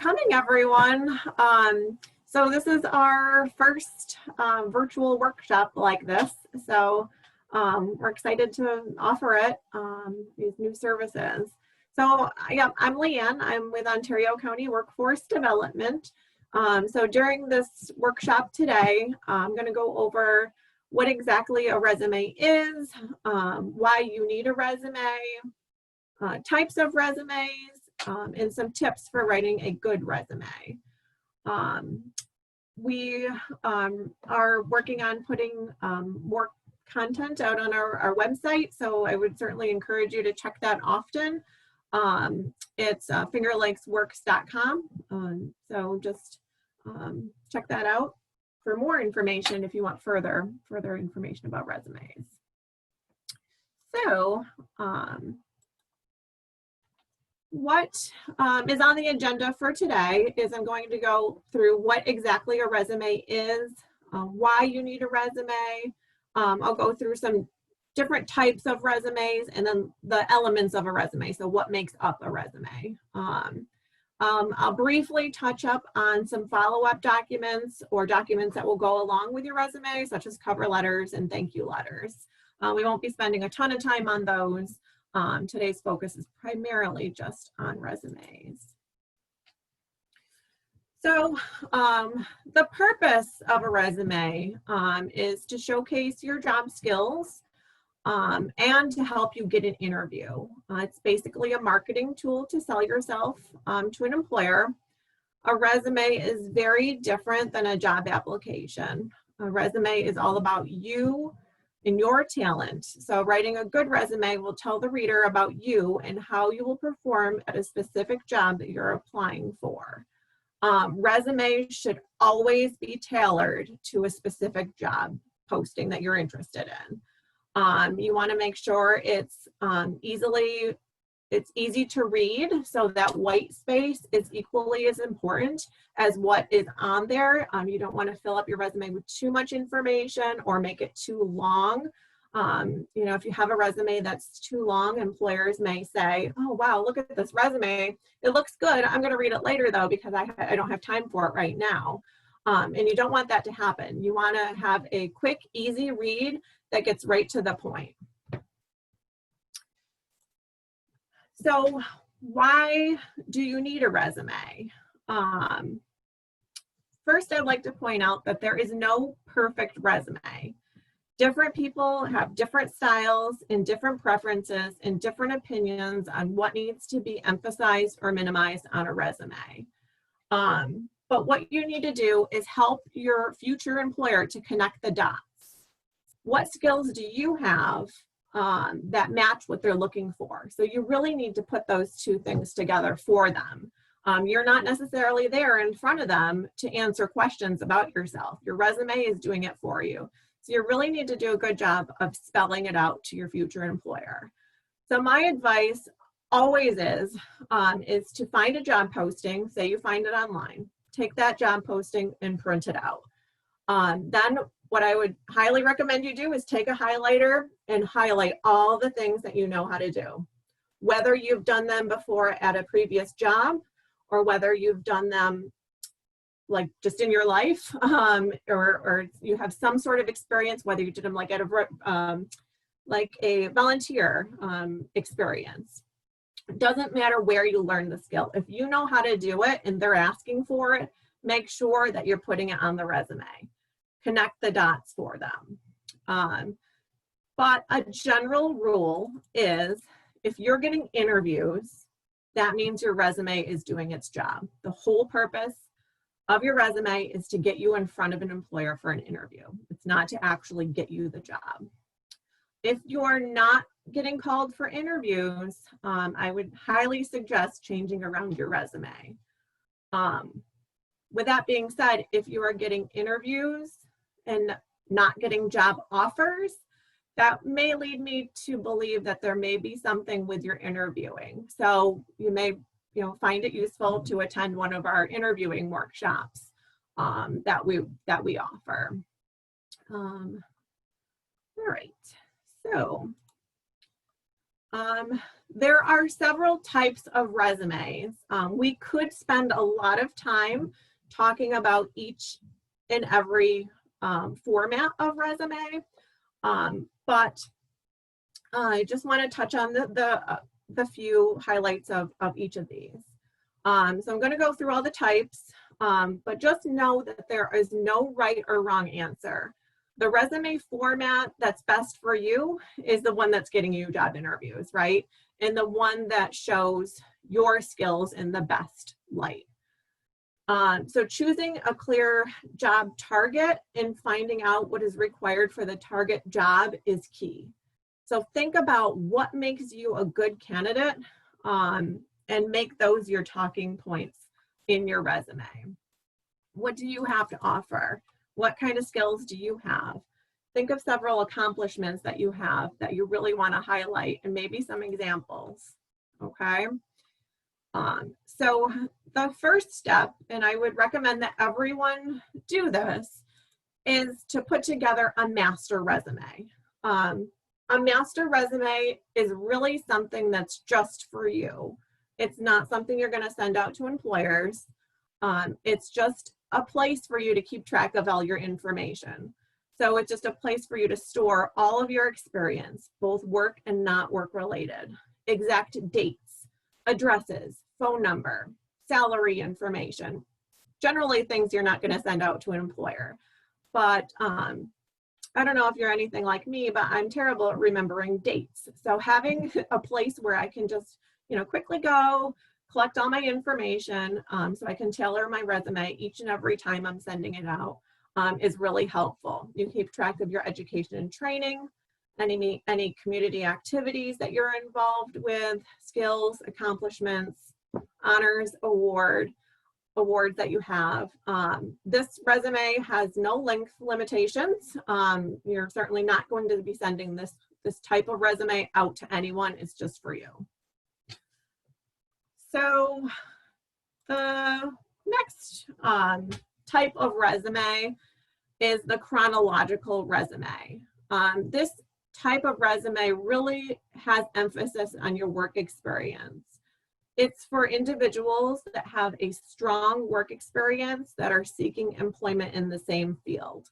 coming, everyone. So this is our first virtual workshop like this. So we're excited to offer it, these new services. So yeah, I'm Leanne. I'm with Ontario County Workforce Development. So during this workshop today, I'm going to go over what exactly a resume is, why you need a resume, types of resumes, and some tips for writing a good resume. We are working on putting more content out on our website, so I would certainly encourage you to check that often. It's fingerlikesworks.com, so just check that out for more information if you want further information about resumes. So what is on the agenda for today is I'm going to go through what exactly a resume is, why you need a resume. I'll go through some different types of resumes and then the elements of a resume, so what makes up a resume. I'll briefly touch up on some follow-up documents or documents that will go along with your resume, such as cover letters and thank you letters. We won't be spending a ton of time on those. Today's focus is primarily just on resumes. So the purpose of a resume is to showcase your job skills and to help you get an interview. It's basically a marketing tool to sell yourself to an employer. A resume is very different than a job application. A resume is all about you and your talent. So writing a good resume will tell the reader about you and how you will perform at a specific job that you're applying for. Resumes should always be tailored to a specific job posting that you're interested in. You want to make sure it's easy to read, so that white space is equally as important as what is on there. You don't want to fill up your resume with too much information or make it too long. You know, if you have a resume that's too long, employers may say, oh, wow, look at this resume. It looks good. I'm going to read it later, though, because I don't have time for it right now. And you don't want that to happen. You want to have a quick, easy read that gets right to the point. So why do you need a resume? First, I'd like to point out that there is no perfect resume. Different people have different styles and different preferences and different opinions on what needs to be emphasized or minimized on a resume. But what you need to do is help your future employer to connect the dots. What skills do you have that match what they're looking for? So you really need to put those two things together for them. You're not necessarily there in front of them to answer questions about yourself. Your resume is doing it for you. So you really need to do a good job of spelling it out to your future employer. So my advice always is to find a job posting, say you find it online, take that job posting and print it out. Then what I would highly recommend you do is take a highlighter and highlight all the things that you know how to do. Whether you've done them before at a previous job or whether you've done them like just in your life, or you have some sort of experience, whether you did them like at a volunteer experience. It doesn't matter where you learn the skill. If you know how to do it and they're asking for it, make sure that you're putting it on the resume. Connect the dots for them. But a general rule is if you're getting interviews, that means your resume is doing its job. The whole purpose of your resume is to get you in front of an employer for an interview. It's not to actually get you the job. If you're not getting called for interviews, I would highly suggest changing around your resume. With that being said, if you are getting interviews and not getting job offers, that may lead me to believe that there may be something with your interviewing. So you may find it useful to attend one of our interviewing workshops that we offer. All right, so there are several types of resumes. We could spend a lot of time talking about each and every format of resume, but I just want to touch on the few highlights of each of these. So I'm going to go through all the types, but just know that there is no right or wrong answer. The resume format that's best for you is the one that's getting you job interviews, right? And the one that shows your skills in the best light. So choosing a clear job target and finding out what is required for the target job is key. So think about what makes you a good candidate, and make those your talking points in your resume. What do you have to offer? What kind of skills do you have? Think of several accomplishments that you have that you really want to highlight, and maybe some examples, okay? So the first step, and I would recommend that everyone do this, is to put together a master resume. A master resume is really something that's just for you. It's not something you're going to send out to employers. It's just a place for you to keep track of all your information. So it's just a place for you to store all of your experience, both work and not work related, exact dates, addresses, phone number, salary information, generally things you're not going to send out to an employer. But I don't know if you're anything like me, but I'm terrible at remembering dates. So having a place where I can just, quickly go, collect all my information, so I can tailor my resume each and every time I'm sending it out, is really helpful. You keep track of your education and training, any community activities that you're involved with, skills, accomplishments, honors, awards that you have. This resume has no length limitations. You're certainly not going to be sending this type of resume out to anyone. It's just for you. So the next type of resume is the chronological resume. This type of resume really has emphasis on your work experience. It's for individuals that have a strong work experience that are seeking employment in the same field.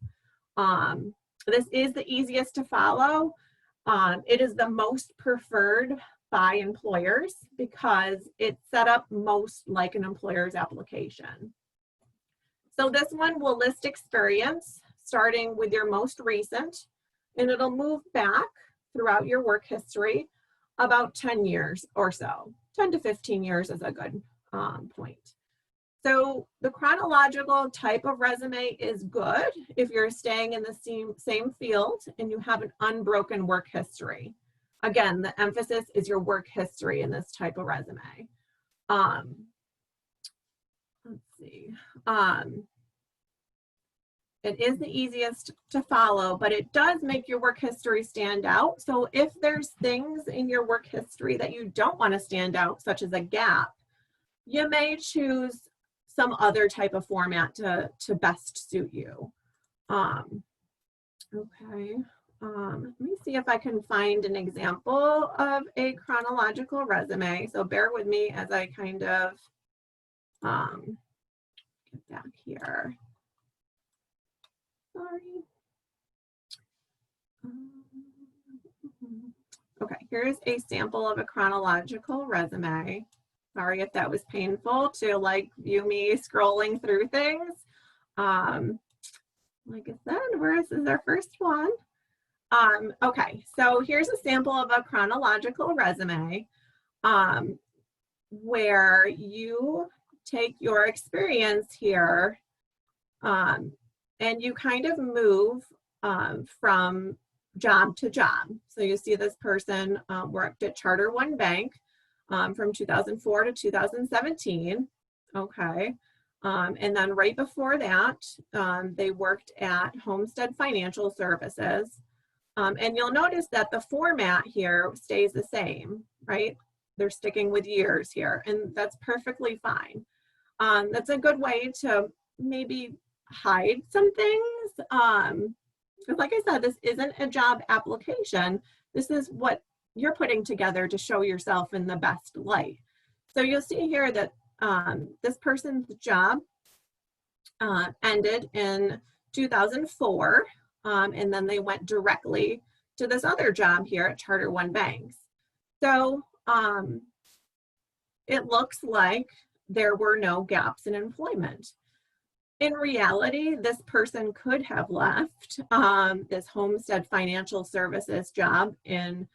This is the easiest to follow. It is the most preferred by employers because it's set up most like an employer's application. So this one will list experience starting with your most recent, and it'll move back throughout your work history about 10 years or so. 10 to 15 years is a good point. So the chronological type of resume is good if you're staying in the same field and you have an unbroken work history. Again, the emphasis is your work history in this type of resume. Let's see. It is the easiest to follow, but it does make your work history stand out. So if there's things in your work history that you don't want to stand out, such as a gap, you may choose some other type of format to best suit you. Okay, let me see if I can find an example of a chronological resume. So bear with me as I kind of get back here. Sorry. Okay, here's a sample of a chronological resume. Sorry if that was painful to view me scrolling through things. Like I said, this is our first one. Okay, so here's a sample of a chronological resume where you take your experience here and you kind of move from job to job. So you see this person worked at Charter One Bank from 2004 to 2017, okay. And then right before that, they worked at Homestead Financial Services. And you'll notice that the format here stays the same, right? They're sticking with years here, and that's perfectly fine. That's a good way to maybe hide some things. Because like I said, this isn't a job application. This is what you're putting together to show yourself in the best light. So you'll see here that this person's job ended in 2004, and then they went directly to this other job here at Charter One Banks. So it looks like there were no gaps in employment. In reality, this person could have left this Homestead Financial Services job in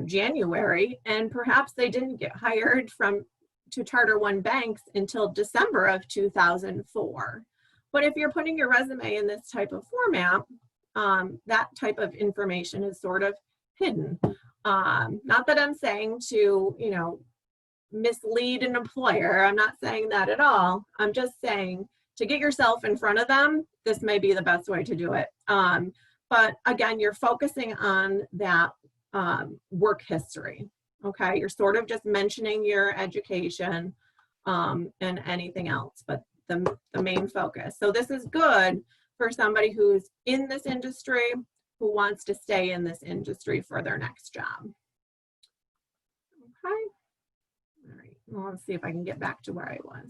January, and perhaps they didn't get hired to Charter One Banks until December of 2004. But if you're putting your resume in this type of format, that type of information is sort of hidden. Not that I'm saying to, mislead an employer. I'm not saying that at all. I'm just saying to get yourself in front of them, this may be the best way to do it. But again, you're focusing on that work history. Okay, you're sort of just mentioning your education and anything else, but the main focus. So this is good for somebody who's in this industry, who wants to stay in this industry for their next job. Okay, all right, well, let's see if I can get back to where I was.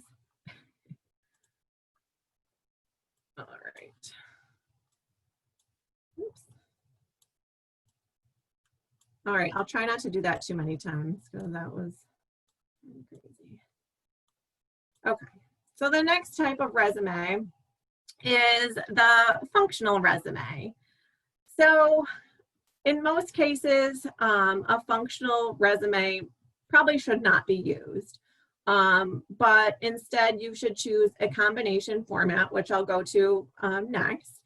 All right. Oops. All right, I'll try not to do that too many times because that was crazy. Okay, so the next type of resume is the functional resume. So in most cases, a functional resume probably should not be used. But instead you should choose a combination format, which I'll go to next.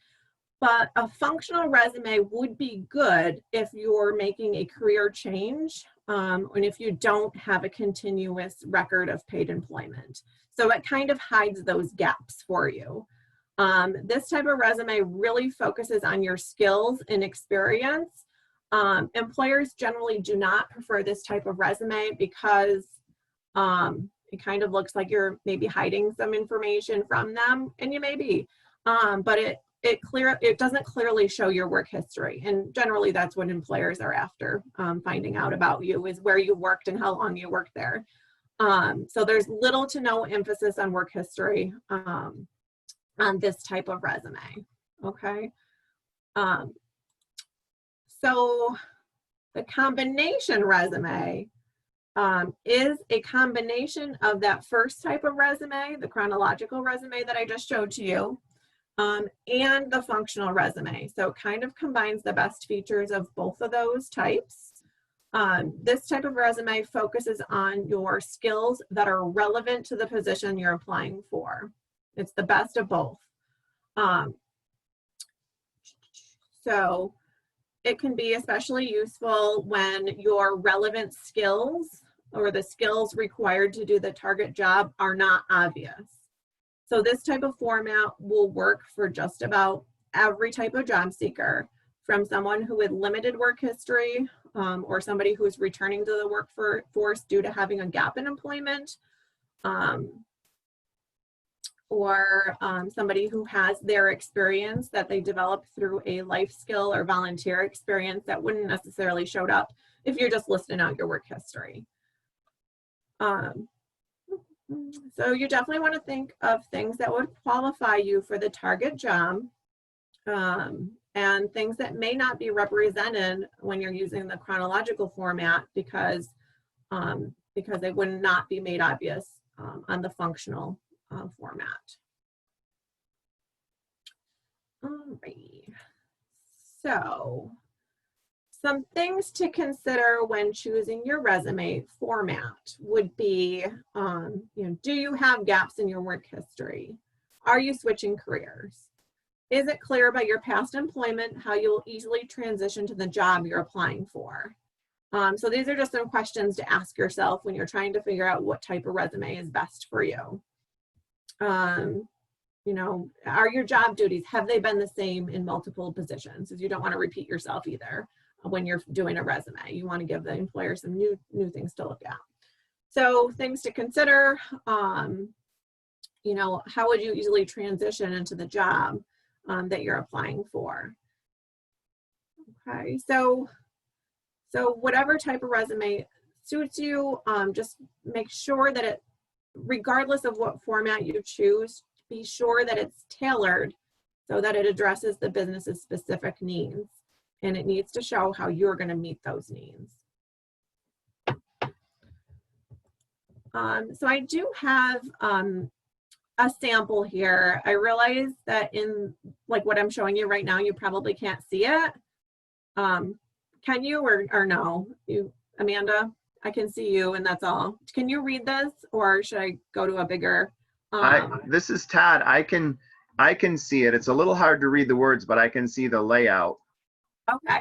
But a functional resume would be good if you're making a career change and if you don't have a continuous record of paid employment. So it kind of hides those gaps for you. This type of resume really focuses on your skills and experience. Employers generally do not prefer this type of resume because it kind of looks like you're maybe hiding some information from them, and you may be, but it doesn't clearly show your work history, and generally that's what employers are after, finding out about you, is where you worked and how long you worked there. So there's little to no emphasis on work history on this type of resume. Okay. So the combination resume is a combination of that first type of resume, the chronological resume that I just showed to you, and the functional resume. So it kind of combines the best features of both of those types. This type of resume focuses on your skills that are relevant to the position you're applying for. It's the best of both. So it can be especially useful when your relevant skills or the skills required to do the target job are not obvious. So this type of format will work for just about every type of job seeker, from someone who had limited work history or somebody who is returning to the workforce due to having a gap in employment, or somebody who has their experience that they developed through a life skill or volunteer experience that wouldn't necessarily showed up if you're just listing out your work history. So you definitely want to think of things that would qualify you for the target job, and things that may not be represented when you're using the chronological format because they would not be made obvious on the functional format. Alrighty. So some things to consider when choosing your resume format would be, do you have gaps in your work history? Are you switching careers? Is it clear about your past employment how you'll easily transition to the job you're applying for? So these are just some questions to ask yourself when you're trying to figure out what type of resume is best for you. Are your job duties, have they been the same in multiple positions? Because you don't want to repeat yourself either when you're doing a resume. You want to give the employer some new things to look at. So things to consider, how would you easily transition into the job that you're applying for? Okay, so So whatever type of resume suits you, just make sure that it, regardless of what format you choose, be sure that it's tailored so that it addresses the business's specific needs, and it needs to show how you're going to meet those needs. So I do have a sample here. I realize that in like what I'm showing you right now, you probably can't see it. Can you or no? You, Amanda? I can see you and that's all. Can you read this, or should I go to a bigger? This is Todd. I can see it. It's a little hard to read the words, but I can see the layout. Okay.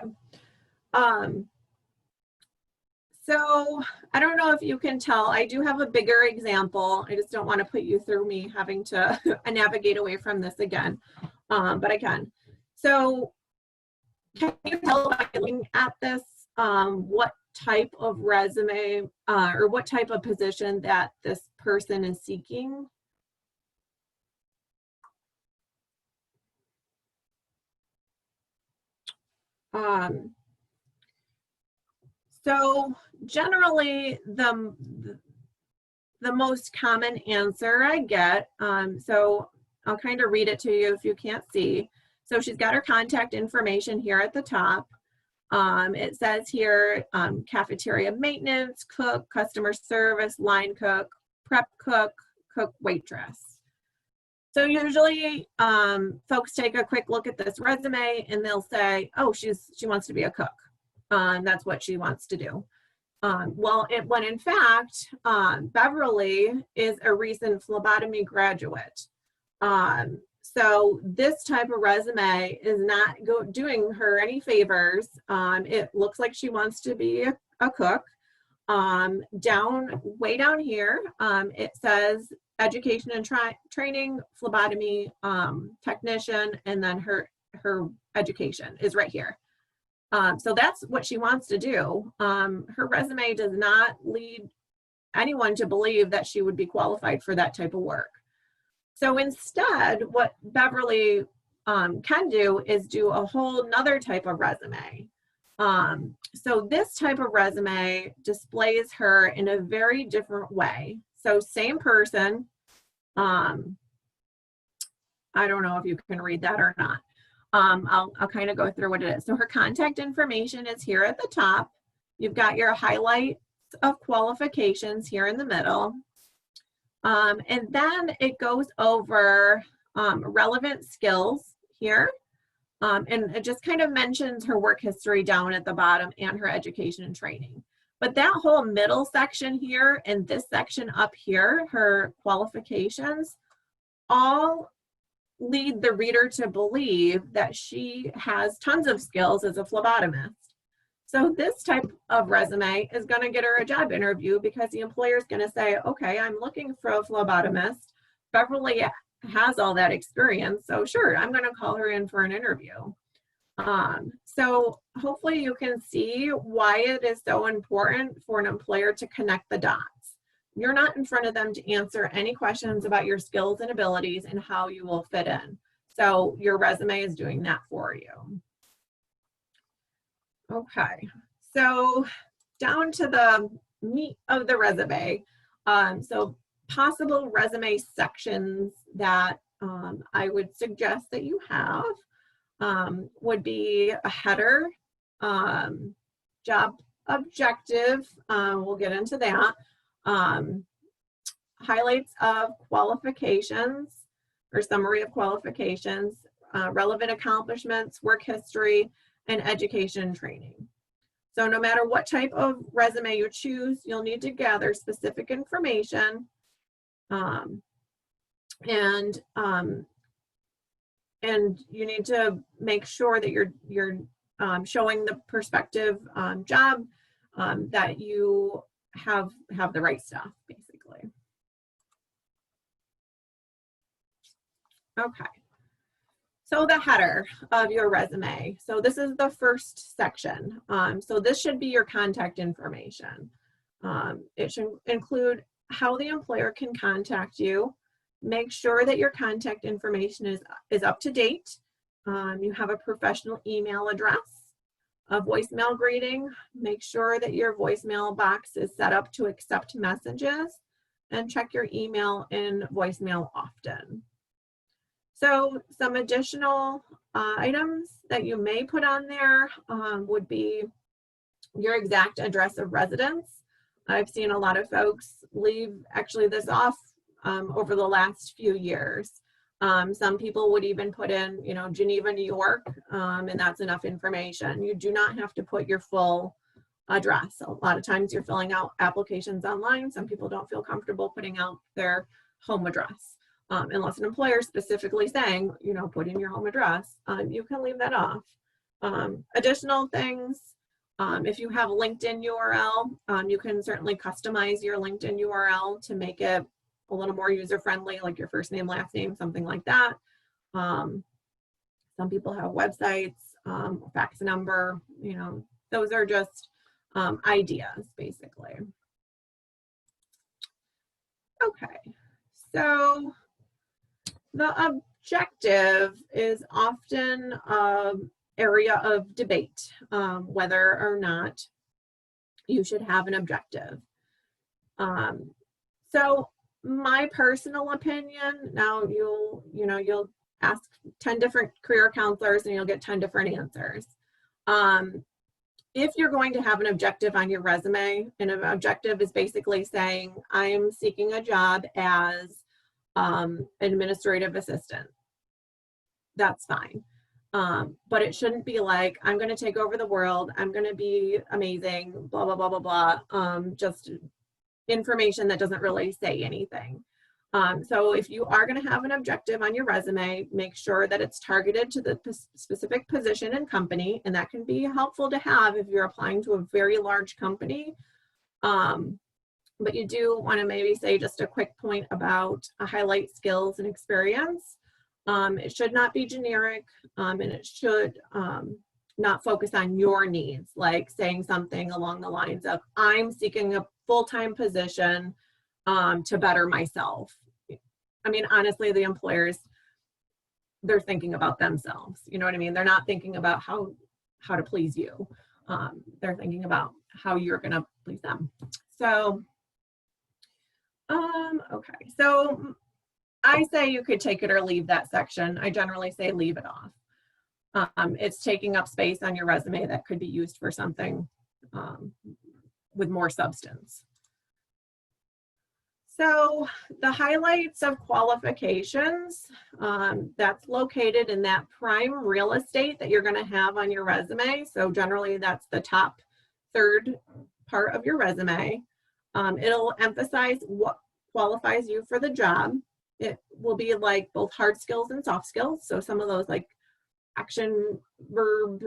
So I don't know if you can tell, I do have a bigger example. I just don't want to put you through me having to navigate away from this again, but I can. So can you tell by looking at this what type of resume or what type of position that this person is seeking? So generally the most common answer I get, so I'll kind of read it to you if you can't see. So she's got her contact information here at the top. It says here, cafeteria maintenance, cook, customer service, line cook, prep cook, cook waitress. So usually folks take a quick look at this resume and they'll say, oh, she wants to be a cook. That's what she wants to do. When in fact, Beverly is a recent phlebotomy graduate. So this type of resume is not doing her any favors. It looks like she wants to be a cook. Way down here, it says education and training, phlebotomy technician, and then her education is right here. So that's what she wants to do. Her resume does not lead anyone to believe that she would be qualified for that type of work. So instead, what Beverly can do is do a whole nother type of resume. So this type of resume displays her in a very different way. So same person. I don't know if you can read that or not. I'll kind of go through what it is. So her contact information is here at the top. You've got your highlights of qualifications here in the middle. And then it goes over relevant skills here. And it just kind of mentions her work history down at the bottom and her education and training. But that whole middle section here and this section up here, her qualifications, all lead the reader to believe that she has tons of skills as a phlebotomist. So this type of resume is going to get her a job interview because the employer is going to say, okay, I'm looking for a phlebotomist. Beverly has all that experience, so sure, I'm going to call her in for an interview. So hopefully you can see why it is so important for an employer to connect the dots. You're not in front of them to answer any questions about your skills and abilities and how you will fit in. So your resume is doing that for you. Okay, so down to the meat of the resume. So possible resume sections that I would suggest that you have would be a header, job objective, we'll get into that, highlights of qualifications or summary of qualifications, relevant accomplishments, work history, and education and training. So no matter what type of resume you choose, you'll need to gather specific information and you need to make sure that you're showing the prospective job that you have the right stuff, basically. Okay. So the header of your resume. So this is the first section. So this should be your contact information. It should include how the employer can contact you. Make sure that your contact information is up to date. You have a professional email address. A voicemail greeting, make sure that your voicemail box is set up to accept messages, and check your email and voicemail often. So some additional items that you may put on there would be your exact address of residence. I've seen a lot of folks leave actually this off over the last few years. Some people would even put in, you know, Geneva, New York, and that's enough information. You do not have to put your full address. A lot of times you're filling out applications online. Some people don't feel comfortable putting out their home address. Unless an employer specifically saying, you know, put in your home address, you can leave that off. Additional things, if you have a LinkedIn URL, you can certainly customize your LinkedIn URL to make it a little more user-friendly, like your first name, last name, something like that. Some people have websites, fax number, you know, those are just ideas, basically. Okay, so the objective is often an area of debate, whether or not you should have an objective. So my personal opinion, now you'll ask 10 different career counselors and you'll get 10 different answers. If you're going to have an objective on your resume, and an objective is basically saying, I am seeking a job as administrative assistant, that's fine. But it shouldn't be like, I'm going to take over the world, I'm going to be amazing, blah, blah, blah, blah, blah, just information that doesn't really say anything. So if you are going to have an objective on your resume, make sure that it's targeted to the specific position and company, and that can be helpful to have if you're applying to a very large company. But you do want to maybe say just a quick point about highlight skills and experience. It should not be generic, and it should not focus on your needs, like saying something along the lines of, I'm seeking a full-time position to better myself. I mean, honestly, the employers, they're thinking about themselves. You know what I mean? They're not thinking about how to please you. They're thinking about how you're going to please them. So, okay. So I say you could take it or leave that section. I generally say leave it off. It's taking up space on your resume that could be used for something with more substance. So the highlights of qualifications, that's located in that prime real estate that you're going to have on your resume. So generally that's the top third part of your resume. It'll emphasize what qualifies you for the job. It will be like both hard skills and soft skills. So some of those like action, verb,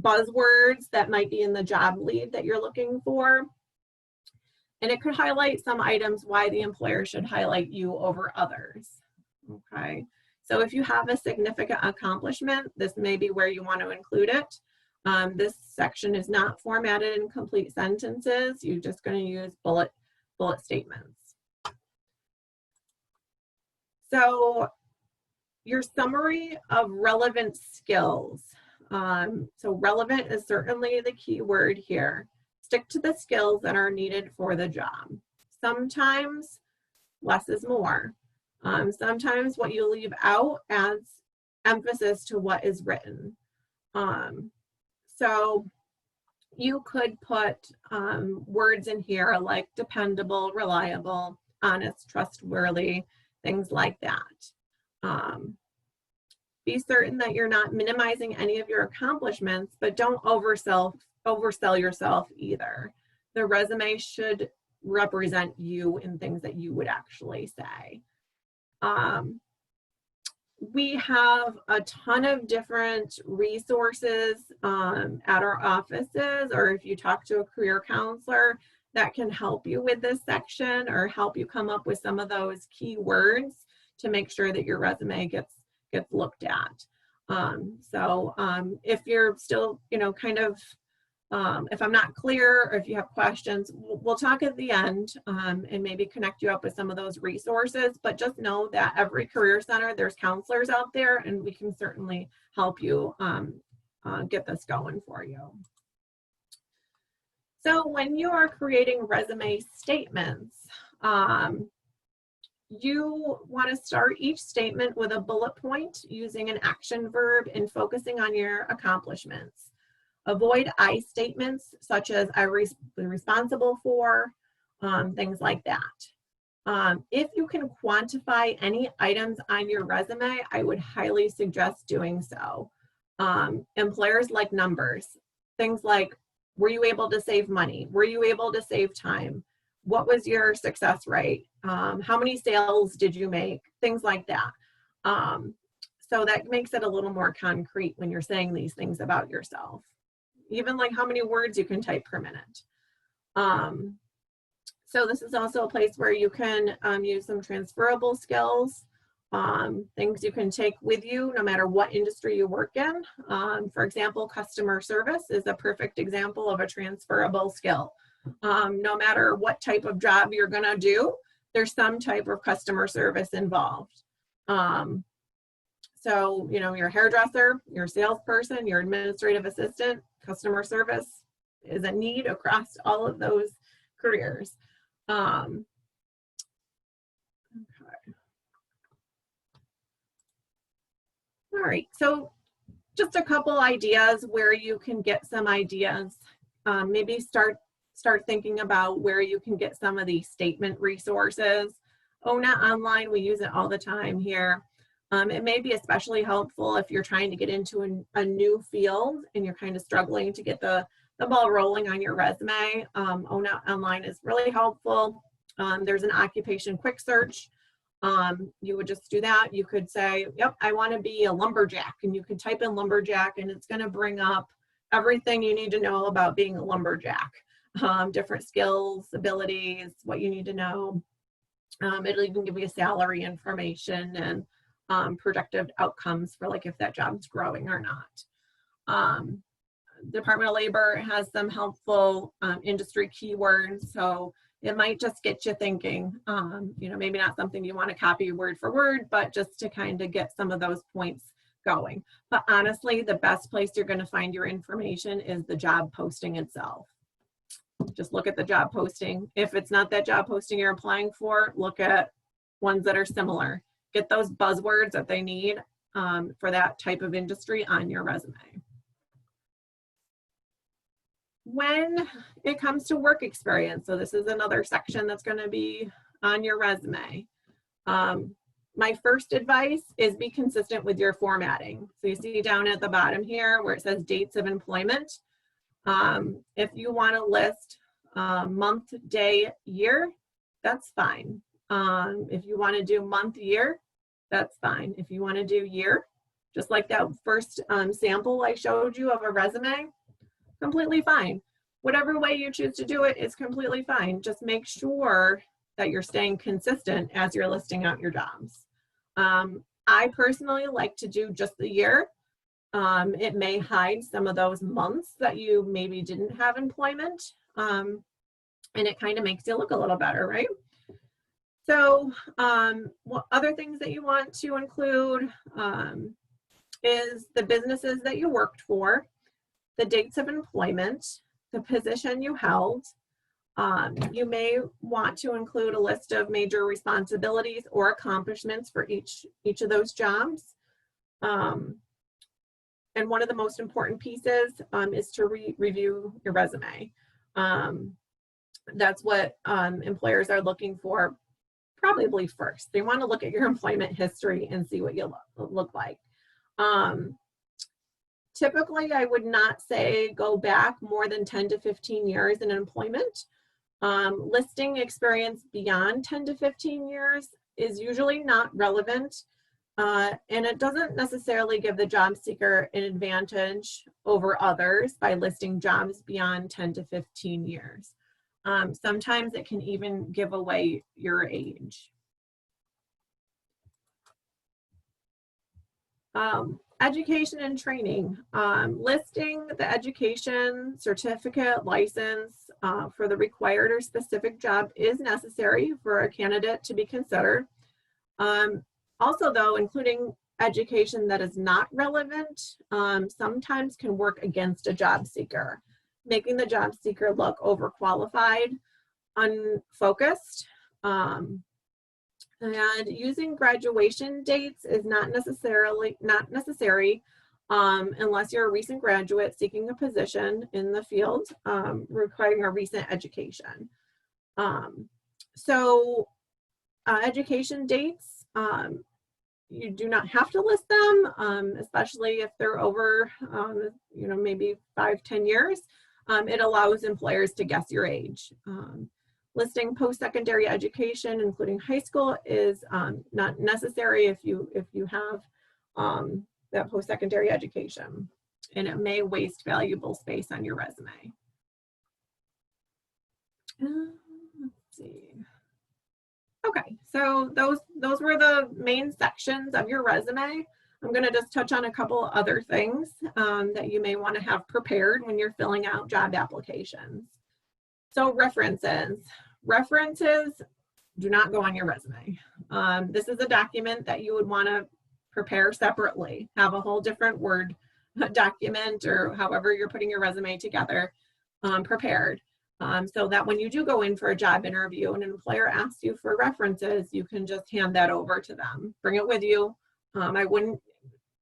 buzzwords that might be in the job lead that you're looking for. And it could highlight some items why the employer should highlight you over others. Okay, so if you have a significant accomplishment, this may be where you want to include it. This section is not formatted in complete sentences. You're just going to use bullet statements. So your summary of relevant skills. So relevant is certainly the key word here. Stick to the skills that are needed for the job. Sometimes less is more. Sometimes what you leave out adds emphasis to what is written. So you could put words in here like dependable, reliable, honest, trustworthy, things like that. Be certain that you're not minimizing any of your accomplishments, but don't oversell yourself either. The resume should represent you in things that you would actually say. We have a ton of different resources at our offices, or if you talk to a career counselor, that can help you with this section or help you come up with some of those key words to make sure that your resume gets looked at. If you're still, kind of, if I'm not clear or if you have questions, we'll talk at the end and maybe connect you up with some of those resources, but just know that every career center, there's counselors out there and we can certainly help you get this going for you. So when you are creating resume statements, you want to start each statement with a bullet point using an action verb and focusing on your accomplishments. Avoid I statements such as I was responsible for, things like that. If you can quantify any items on your resume, I would highly suggest doing so. Employers like numbers, things like, were you able to save money? Were you able to save time? What was your success rate? How many sales did you make? Things like that. So that makes it a little more concrete when you're saying these things about yourself. Even like how many words you can type per minute. So this is also a place where you can use some transferable skills, things you can take with you no matter what industry you work in. For example, customer service is a perfect example of a transferable skill. No matter what type of job you're gonna do, there's some type of customer service involved. So, you know, your hairdresser, your salesperson, your administrative assistant, customer service is a need across all of those careers. Okay. All right, so just a couple ideas where you can get some ideas. Maybe start thinking about where you can get some of these statement resources. ONA Online, we use it all the time here. It may be especially helpful if you're trying to get into a new field and you're kind of struggling to get the ball rolling on your resume. ONA Online is really helpful. There's an occupation quick search. You would just do that. You could say, yep, I want to be a lumberjack, and you could type in lumberjack and it's going to bring up everything you need to know about being a lumberjack. Different skills, abilities, what you need to know. It'll even give you salary information and projected outcomes for like if that job's growing or not. Department of Labor has some helpful industry keywords, so it might just get you thinking. You know, maybe not something you want to copy word for word, but just to kind of get some of those points going. But honestly, the best place you're going to find your information is the job posting itself. Just look at the job posting. If it's not that job posting you're applying for, look at ones that are similar. Get those buzzwords that they need for that type of industry on your resume. When it comes to work experience, so this is another section that's going to be on your resume. My first advice is be consistent with your formatting. So you see down at the bottom here where it says dates of employment. If you want to list month, day, year, that's fine. If you want to do month, year, that's fine. If you want to do year, just like that first sample I showed you of a resume, completely fine. Whatever way you choose to do it is completely fine. Just make sure that you're staying consistent as you're listing out your jobs. I personally like to do just the year. It may hide some of those months that you maybe didn't have employment, and it kind of makes you look a little better, right? So what other things that you want to include is the businesses that you worked for, the dates of employment, the position you held. You may want to include a list of major responsibilities or accomplishments for each of those jobs. And one of the most important pieces is to review your resume. That's what employers are looking for probably first. They want to look at your employment history and see what you look like. Typically, I would not say go back more than 10 to 15 years in employment. Listing experience beyond 10 to 15 years is usually not relevant, and it doesn't necessarily give the job seeker an advantage over others by listing jobs beyond 10 to 15 years. Sometimes it can even give away your age. Education and training. Listing the education, certificate, license for the required or specific job is necessary for a candidate to be considered. Also though, including education that is not relevant sometimes can work against a job seeker, making the job seeker look overqualified, unfocused. And using graduation dates is not necessary unless you're a recent graduate seeking a position in the field requiring a recent education. Education dates, you do not have to list them, especially if they're over, maybe 5-10 years. It allows employers to guess your age. Listing post-secondary education, including high school, is not necessary if you have that post-secondary education, and it may waste valuable space on your resume. Let's see. Okay, so those were the main sections of your resume. I'm going to just touch on a couple other things that you may want to have prepared when you're filling out job applications. So references. References do not go on your resume. This is a document that you would want to prepare separately, have a whole different Word document or however you're putting your resume together prepared. So that when you do go in for a job interview and an employer asks you for references, you can just hand that over to them. Bring it with you. I wouldn't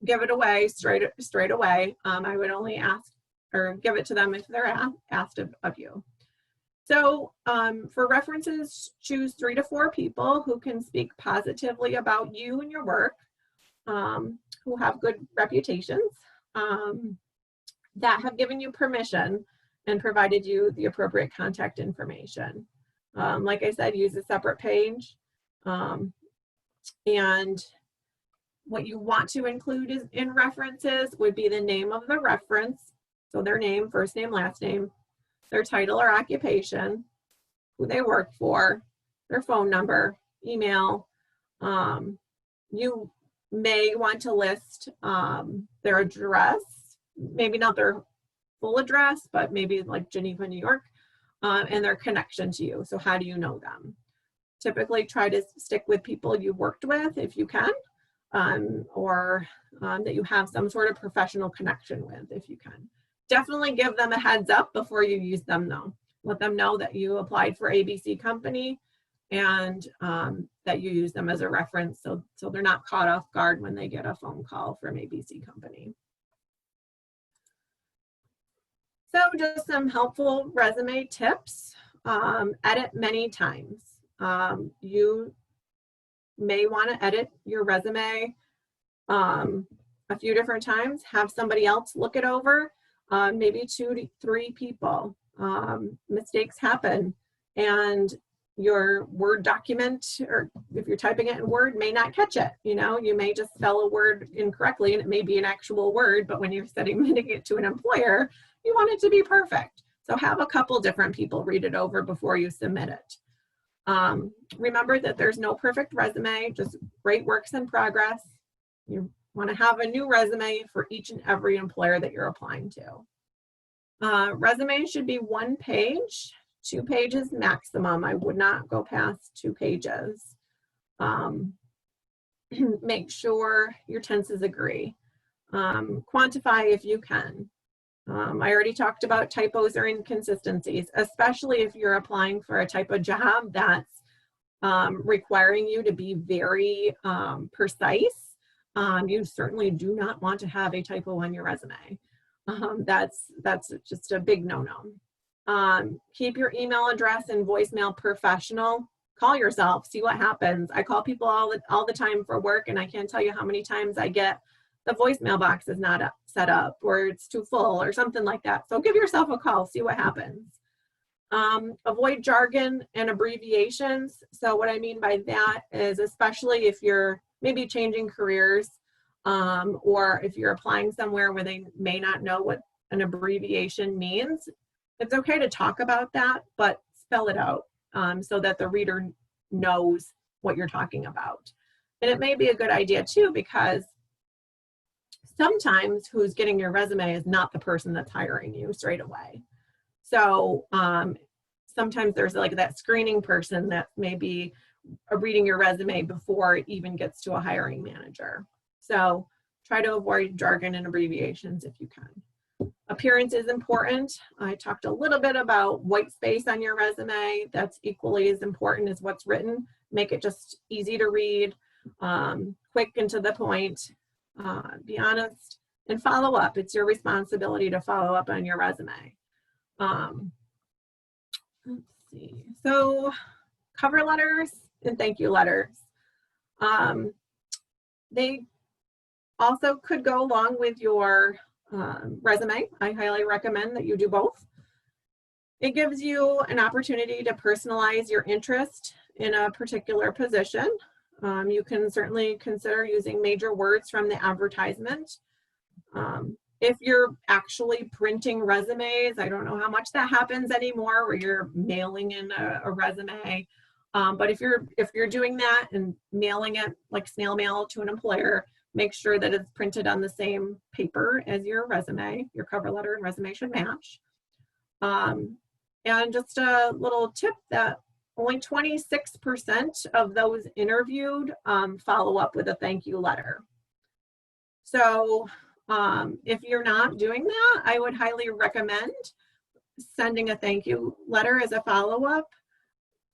give it away straight away. I would only ask or give it to them if they're asked of you. So for references, choose 3 to 4 people who can speak positively about you and your work, who have good reputations, that have given you permission and provided you the appropriate contact information. Like I said, use a separate page. And what you want to include in references would be the name of the reference. So their name, first name, last name, their title or occupation, who they work for, their phone number, email. You may want to list their address, maybe not their full address, but maybe like Geneva, New York, and their connection to you. So how do you know them? Typically try to stick with people you worked with if you can, or that you have some sort of professional connection with if you can. Definitely give them a heads up before you use them though. Let them know that you applied for ABC company and that you use them as a reference so they're not caught off guard when they get a phone call from ABC company. So just some helpful resume tips. Edit many times. You may want to edit your resume a few different times. Have somebody else look it over, maybe 2 to 3 people. Mistakes happen, and your Word document, or if you're typing it in Word, may not catch it. You may just spell a word incorrectly, and it may be an actual word, but when you're submitting it to an employer, you want it to be perfect. So have a couple different people read it over before you submit it. Remember that there's no perfect resume, just great works in progress. You want to have a new resume for each and every employer that you're applying to. Resume should be 1 page, 2 pages maximum. I would not go past 2 pages. Make sure your tenses agree. Quantify if you can. I already talked about typos or inconsistencies, especially if you're applying for a type of job that's requiring you to be very precise. You certainly do not want to have a typo on your resume. That's just a big no-no. Keep your email address and voicemail professional. Call yourself, see what happens. I call people all the time for work, and I can't tell you how many times I get the voicemail box is not set up, or it's too full, or something like that. So give yourself a call, see what happens. Avoid jargon and abbreviations. So what I mean by that is, especially if you're maybe changing careers, or if you're applying somewhere where they may not know what an abbreviation means, it's okay to talk about that, but spell it out so that the reader knows what you're talking about. And it may be a good idea too, because sometimes who's getting your resume is not the person that's hiring you straight away. So sometimes there's like that screening person that may be reading your resume before it even gets to a hiring manager. So try to avoid jargon and abbreviations if you can. Appearance is important. I talked a little bit about white space on your resume. That's equally as important as what's written. Make it just easy to read, quick and to the point. Be honest and follow up. It's your responsibility to follow up on your resume. Let's see. So cover letters and thank you letters. They also could go along with your resume. I highly recommend that you do both. It gives you an opportunity to personalize your interest in a particular position. You can certainly consider using major words from the advertisement. If you're actually printing resumes, I don't know how much that happens anymore where you're mailing in a resume. But if you're doing that and mailing it like snail mail to an employer, make sure that it's printed on the same paper as your resume. Your cover letter and resume should match. And just a little tip that only 26% of those interviewed follow up with a thank you letter. So if you're not doing that, I would highly recommend sending a thank you letter as a follow-up.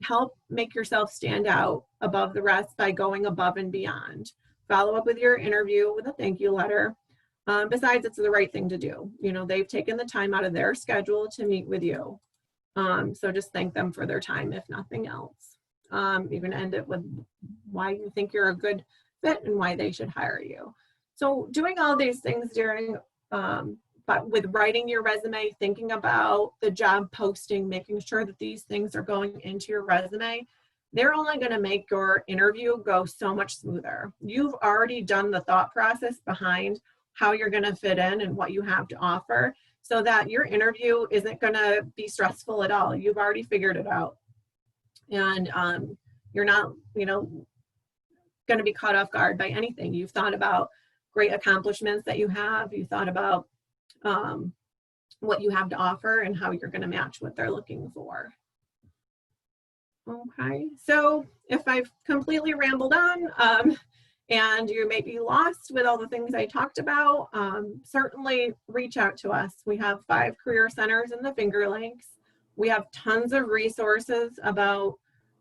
Help make yourself stand out above the rest by going above and beyond. Follow up with your interview with a thank you letter. Besides, it's the right thing to do. You know, they've taken the time out of their schedule to meet with you. So just thank them for their time, if nothing else. You can end it with why you think you're a good fit and why they should hire you. So doing all these things during, but with writing your resume, thinking about the job posting, making sure that these things are going into your resume, they're only going to make your interview go so much smoother. You've already done the thought process behind how you're going to fit in and what you have to offer, so that your interview isn't going to be stressful at all. You've already figured it out. And you're not, you know, going to be caught off guard by anything. You've thought about great accomplishments that you have. You thought about what you have to offer and how you're going to match what they're looking for. Okay, so if I've completely rambled on and you may be lost with all the things I talked about, certainly reach out to us. We have 5 career centers in the Finger Lakes. We have tons of resources about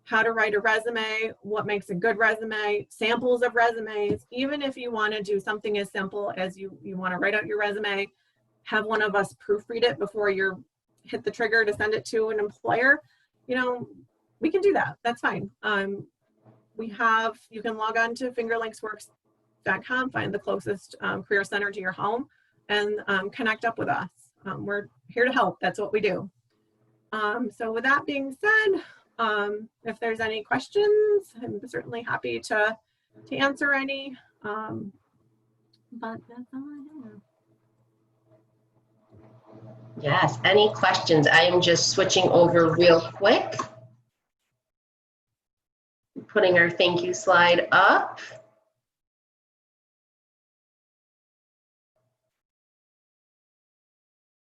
how to write a resume, what makes a good resume, samples of resumes. Even if you want to do something as simple as you want to write out your resume, have one of us proofread it before you hit the trigger to send it to an employer, you know, we can do that. That's fine. You can log on to fingerlinksworks.com, find the closest career center to your home, and connect up with us. We're here to help. That's what we do. So with that being said, if there's any questions, I'm certainly happy to answer any. But that's all I have. Yes, any questions? I am just switching over real quick. Putting our thank you slide up.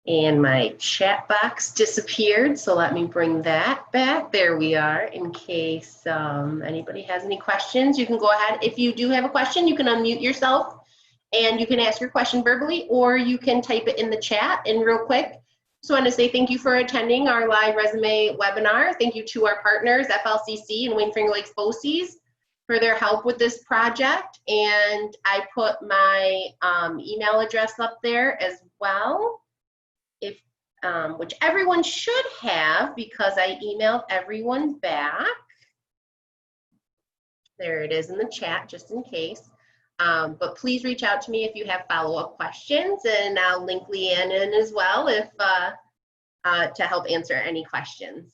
And my chat box disappeared, so let me bring that back. There we are, in case anybody has any questions. You can go ahead. If you do have a question, you can unmute yourself and you can ask your question verbally, or you can type it in the chat. And real quick, just want to say thank you for attending our live resume webinar. Thank you to our partners, FLCC and Wayne Finger Lakes BOCES, for their help with this project. And I put my email address up there as well, if which everyone should have, because I emailed everyone back. There it is in the chat, just in case. But please reach out to me if you have follow-up questions, and I'll link Leanne in as well if to help answer any questions.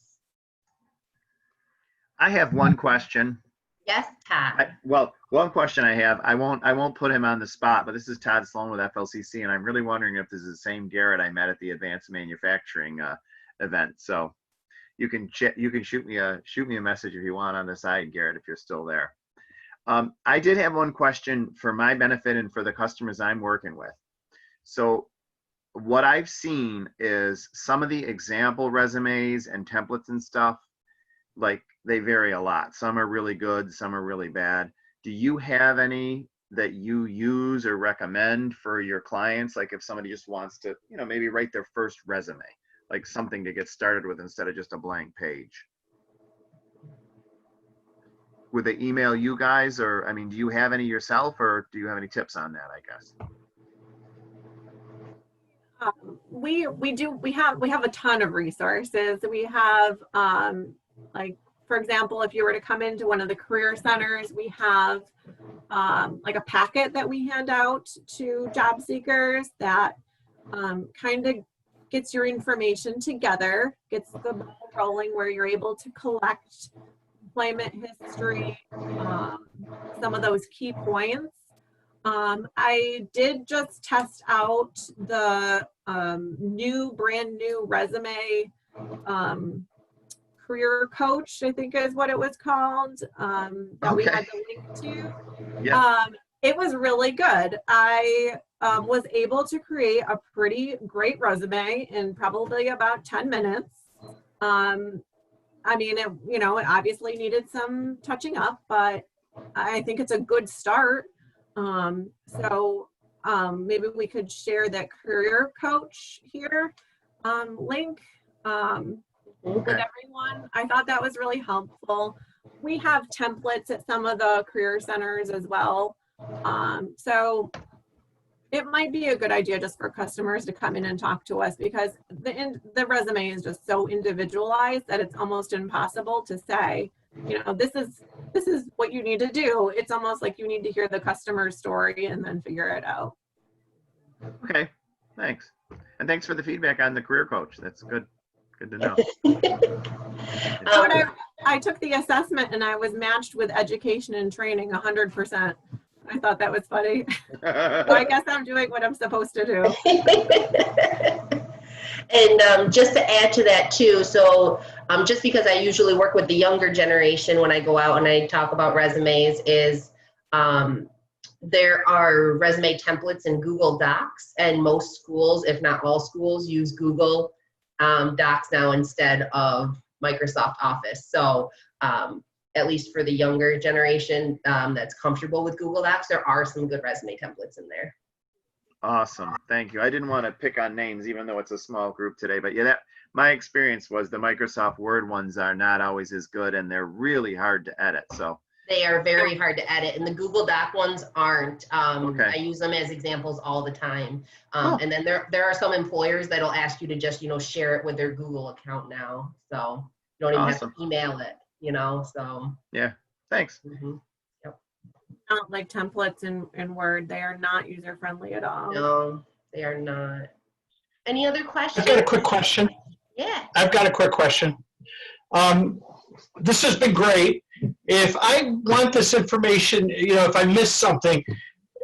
I have one question. Yes, Todd. Well, one question I have, I won't put him on the spot, but this is Todd Sloan with FLCC, and I'm really wondering if this is the same Garrett I met at the Advanced Manufacturing event. So you can shoot me a message if you want on the side, Garrett, if you're still there. I did have one question for my benefit and for the customers I'm working with. So what I've seen is some of the example resumes and templates and stuff, like, they vary a lot. Some are really good, some are really bad. Do you have any that you use or recommend for your clients? Like if somebody just wants to, you know, maybe write their first resume, like something to get started with instead of just a blank page. Would they email you guys, or, I mean, do you have any yourself, or do you have any tips on that, I guess? We have a ton of resources. We have, like, for example, if you were to come into one of the career centers, we have like a packet that we hand out to job seekers that kind of gets your information together, gets the ball rolling, where you're able to collect employment history, some of those key points. I did just test out the brand new resume career coach, I think is what it was called, that we had the link to. Yeah. It was really good. I was able to create a pretty great resume in probably about 10 minutes. I mean, it obviously needed some touching up, but I think it's a good start. So maybe we could share that career coach here link with everyone. I thought that was really helpful. We have templates at some of the career centers as well. So it might be a good idea just for customers to come in and talk to us, because the resume is just so individualized that it's almost impossible to say, this is what you need to do. It's almost like you need to hear the customer's story and then figure it out. Okay, thanks. And thanks for the feedback on the career coach. That's good. Good to know. I took the assessment and I was matched with education and training 100%. I thought that was funny. So I guess I'm doing what I'm supposed to do. And just to add to that too, so just because I usually work with the younger generation when I go out and I talk about resumes, is there are resume templates in Google Docs, and most schools, if not all schools, use Google Docs now instead of Microsoft Office. So at least for the younger generation that's comfortable with Google Docs, there are some good resume templates in there. Awesome. Thank you. I didn't want to pick on names, even though it's a small group today, but yeah, my experience was the Microsoft Word ones are not always as good, and they're really hard to edit. So they are very hard to edit, and the Google Doc ones aren't. I use them as examples all the time. And then there are some employers that'll ask you to just, share it with their Google account now. So you don't even have to email it, so. Yeah, thanks. Mm-hmm. Yep. Not like templates in Word. They are not user-friendly at all. No, they are not. Any other questions? I've got a quick question. Yeah. I've got a quick question. This has been great. If I want this information, if I miss something,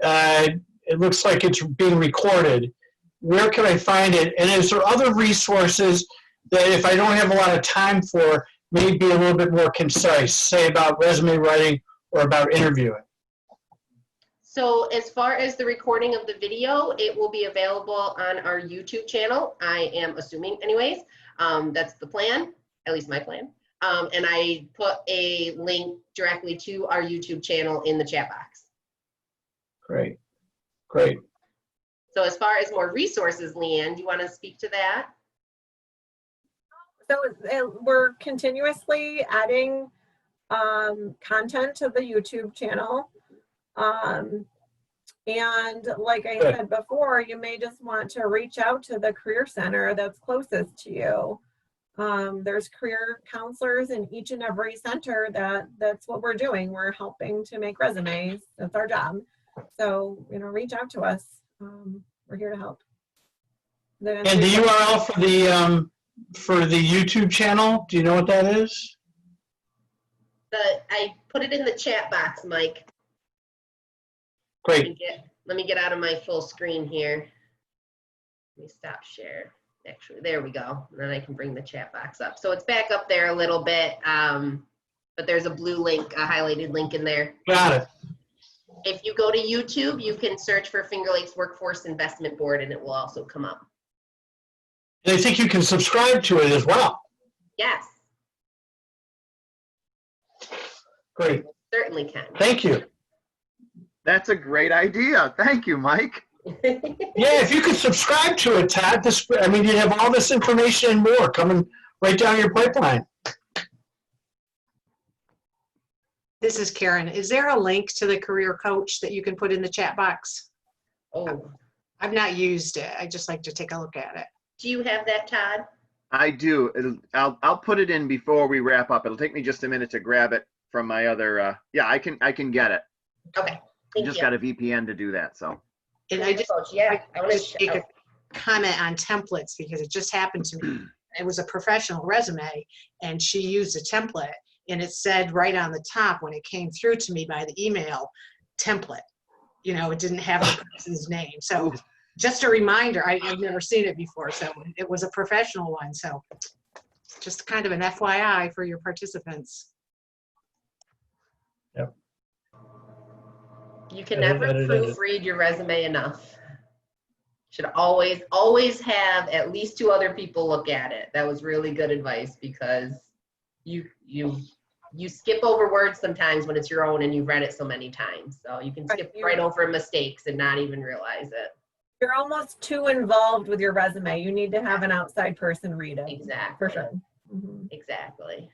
it looks like it's being recorded. Where can I find it? And is there other resources that if I don't have a lot of time for, may be a little bit more concise, say about resume writing or about interviewing? So as far as the recording of the video, it will be available on our YouTube channel. I am assuming anyways. That's the plan, at least my plan. And I put a link directly to our YouTube channel in the chat box. Great, great. So as far as more resources, Leanne, do you want to speak to that? So we're continuously adding content to the YouTube channel. And like I said before, you may just want to reach out to the career center that's closest to you. There's career counselors in each and every center that's what we're doing. We're helping to make resumes. That's our job. So, reach out to us. We're here to help. And the URL for the YouTube channel, do you know what that is? I put it in the chat box, Mike. Great. Let me get out of my full screen here. Let me stop share. Actually, there we go. And then I can bring the chat box up. So it's back up there a little bit, but there's a blue link, a highlighted link in there. Got it. If you go to YouTube, you can search for Finger Lakes Workforce Investment Board, and it will also come up. And I think you can subscribe to it as well. Yes. Great. Certainly can. Thank you. That's a great idea. Thank you, Mike. Yeah, if you could subscribe to it, Todd, I mean, you'd have all this information and more coming right down your pipeline. This is Karen. Is there a link to the career coach that you can put in the chat box? Oh, I've not used it. I just like to take a look at it. do you have that, Todd? I do. I'll put it in before we wrap up. It'll take me just a minute to grab it from my other. Yeah, I can get it. Okay, I thank just you. got a VPN to do that. So. And I just, Yeah, I want just make to. a comment on templates because it just happened to me. It was a professional resume and she used a template and it said right on the top when it came through to me by the email, template. You know, it didn't have the person's name. So just a reminder, I've never seen it before. So it was a professional one. So just kind of an FYI for your participants. Yep. You can never proofread your resume enough. Should always have at least 2 other people look at it. That was really good advice because you skip over words sometimes when it's your own and you've read it so many times. So you can skip right over mistakes and not even realize it. You're almost too involved with your resume. You need to have an outside person read it. Exactly. For sure. Mhm. Exactly.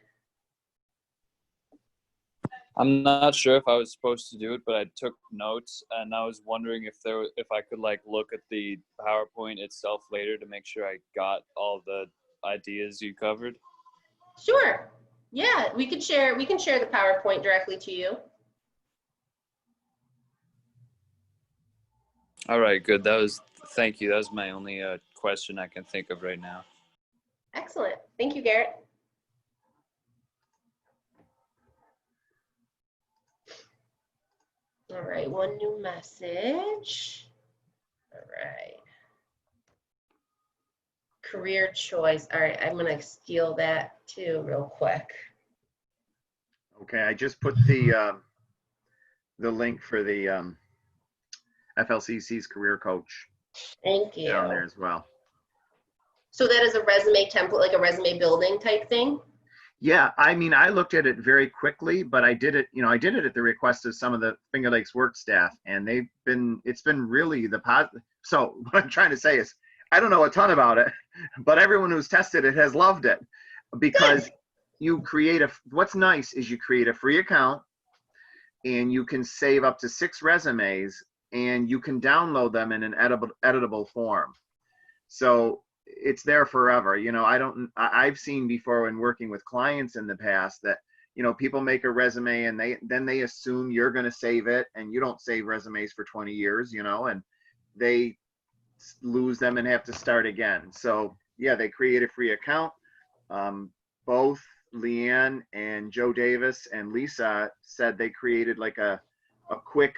I'm not sure if I was supposed to do it, but I took notes and I was wondering if I could like look at the PowerPoint itself later to make sure I got all the ideas you covered. Sure. Yeah, we can share the PowerPoint directly to you. All right, good. Thank you. That was my only question I can think of right now. Excellent. Thank you, Garrett. All right, one new message. All right. Career choice. All right, I'm gonna steal that too real quick. Okay, I just put the link for the FLCC's career coach Thank you. down there as well. So that is a resume template, like a resume building type thing? Yeah, I mean, I looked at it very quickly, but I did it at the request of some of the Finger Lakes work staff, and it's been really the positive. So what I'm trying to say is, I don't know a ton about it, but everyone who's tested it has loved it because you create what's nice is you create a free account and you can save up to 6 resumes and you can download them in an editable form. So it's there forever. You know, I've seen before when working with clients in the past that, you know, people make a resume and then they assume you're going to save it, and you don't save resumes for 20 years, you know, and they lose them and have to start again. So yeah, they create a free account. Both Leanne and Joe Davis and Lisa said they created like a quick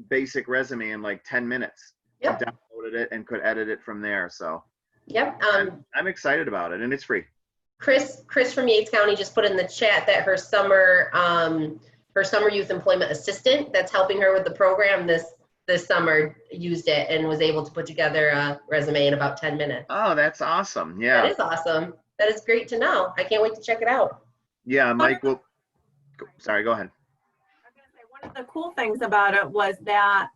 basic resume in like 10 minutes. Yep. Downloaded it and could edit it from there. So Yep. I'm excited about it, and it's free. Chris from Yates County just put in the chat that her summer youth employment assistant that's helping her with the program this summer used it and was able to put together a resume in about 10 minutes. Oh, that's awesome. Yeah. That is awesome. That is great to know. I can't wait to check it out. Yeah, Mike will. Sorry, go ahead. I was gonna say, one of the cool things about it was that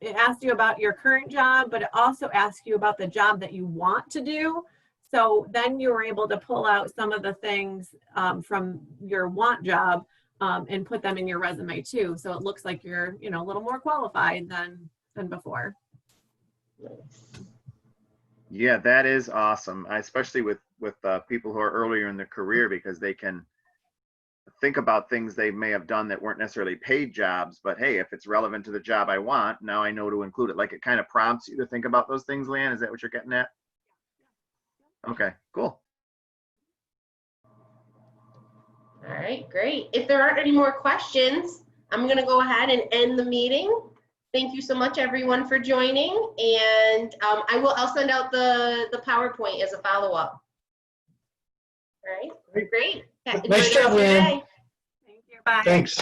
it asked you about your current job, but it also asked you about the job that you want to do. So then you were able to pull out some of the things from your want job and put them in your resume too. So it looks like you're, you know, a little more qualified than before. Yeah, that is awesome, especially with people who are earlier in their career, because they can think about things they may have done that weren't necessarily paid jobs, but hey, if it's relevant to the job I want, now I know to include it. Like it kind of prompts you to think about those things, Leanne. Is that what you're getting at? Okay, cool. All right, great. If there aren't any more questions, I'm going to go ahead and end the meeting. Thank you so much, everyone, for joining. And I'll send out the PowerPoint as a follow-up. All right, great. Nice job, Leanne. Thank you. Bye. Thanks.